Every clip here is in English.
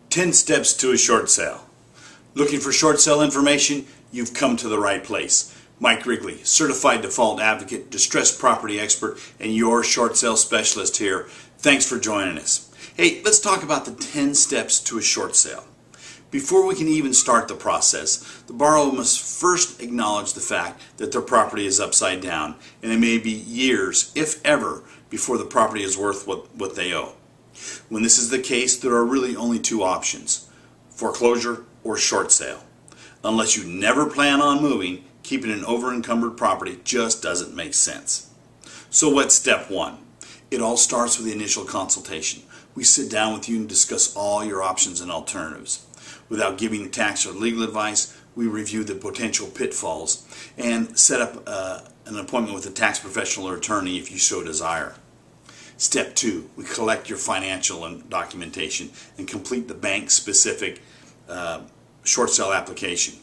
10 steps to a short sale. Looking for short sale information? You've come to the right place. Mike Rigley, certified default advocate, distressed property expert, and your short sale specialist here. Thanks for joining us. Hey, let's talk about the 10 steps to a short sale. Before we can even start the process, the borrower must first acknowledge the fact that their property is upside down, and it may be years, if ever, before the property is worth what they owe. When this is the case, there are really only two options: foreclosure or short sale. Unless you never plan on moving, keeping an over-encumbered property just doesn't make sense. So what's step one? It all starts with the initial consultation. We sit down with you and discuss all your options and alternatives. Without giving tax or legal advice, we review the potential pitfalls and set up an appointment with a tax professional or attorney if you so desire. Step two, we collect your financial and documentation and complete the bank-specific short sale application.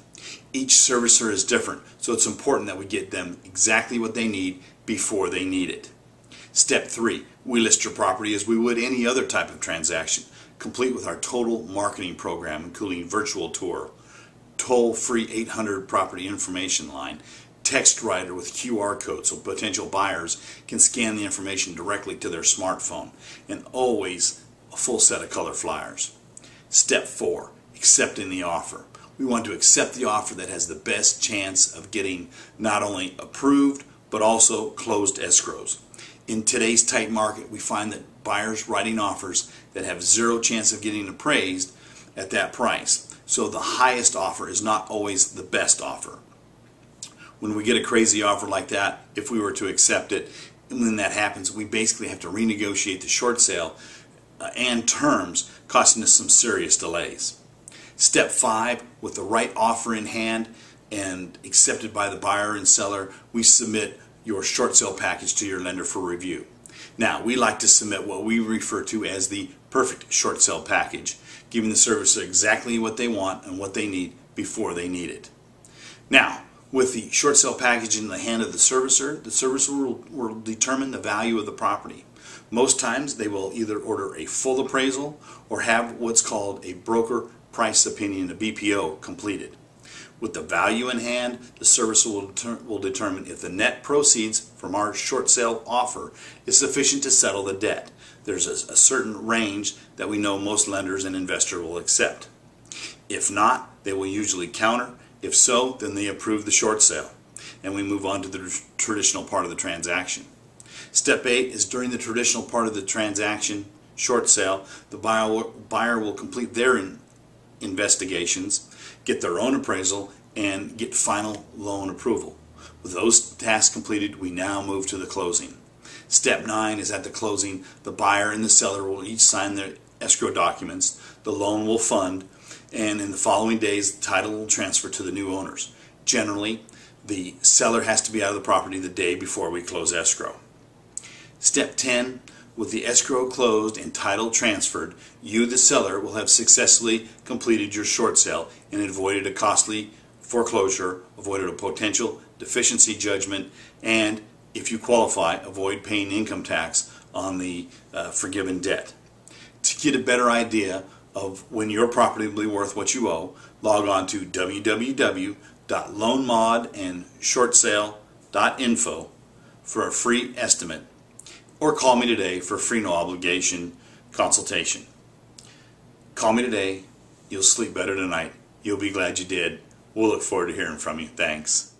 Each servicer is different, so it's important that we get them exactly what they need before they need it. Step three, we list your property as we would any other type of transaction, complete with our total marketing program, including virtual tour, toll-free 800 property information line, text writer with QR codes so potential buyers can scan the information directly to their smartphone, and always a full set of color flyers. Step four, accepting the offer. We want to accept the offer that has the best chance of getting not only approved but also closed escrows. In today's tight market, we find that buyers writing offers that have zero chance of getting appraised at that price. So the highest offer is not always the best offer. When we get a crazy offer like that, if we were to accept it, and when that happens, we basically have to renegotiate the short sale and terms, costing us some serious delays. Step five, with the right offer in hand and accepted by the buyer and seller, we submit your short sale package to your lender for review. Now, we like to submit what we refer to as the perfect short sale package, giving the servicer exactly what they want and what they need before they need it. Now, with the short sale package in the hand of the servicer will determine the value of the property. Most times they will either order a full appraisal or have what's called a broker price opinion, a BPO, completed. With the value in hand, the servicer will determine if the net proceeds from our short sale offer is sufficient to settle the debt. There's a certain range that we know most lenders and investors will accept. If not, they will usually counter. If so, then they approve the short sale, and we move on to the traditional part of the transaction. Step 8 is during the traditional part of the transaction, short sale, the buyer will complete their investigations, get their own appraisal, and get final loan approval. With those tasks completed, we now move to the closing. Step 9 is at the closing, the buyer and the seller will each sign their escrow documents, the loan will fund, and in the following days, the title will transfer to the new owners. Generally, the seller has to be out of the property the day before we close escrow. Step 10, with the escrow closed and title transferred, you, the seller, will have successfully completed your short sale and avoided a costly foreclosure, avoided a potential deficiency judgment, and, if you qualify, avoid paying income tax on the forgiven debt. To get a better idea of when your property will be worth what you owe, log on to www.loanmodandshortsale.info for a free estimate, or call me today for a free no obligation consultation. Call me today. You'll sleep better tonight. You'll be glad you did. We'll look forward to hearing from you. Thanks.